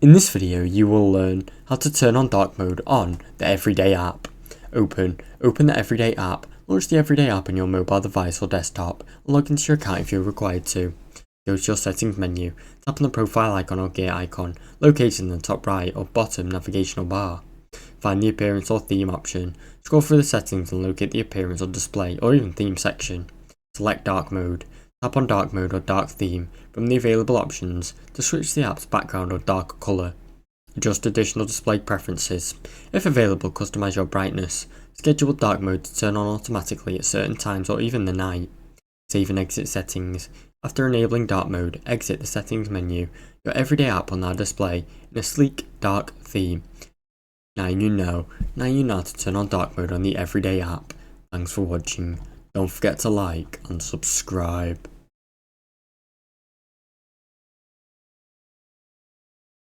In this video you will learn how to turn on dark mode on the Everyday app. Open the Everyday app, launch the Everyday app on your mobile device or desktop, and log into your account if you're required to. Go to your settings menu, tap on the profile icon or gear icon, located in the top right or bottom navigational bar. Find the appearance or theme option, scroll through the settings and locate the appearance or display or even theme section. Select dark mode. Tap on dark mode or dark theme from the available options to switch the app's background or darker colour. Adjust additional display preferences. If available, customise your brightness. Schedule dark mode to turn on automatically at certain times or even the night. Save and exit settings. After enabling dark mode, exit the settings menu. Your Everyday app will now display in a sleek, dark theme. Now you know how to turn on dark mode on the Everyday app. Thanks for watching. Don't forget to like and subscribe.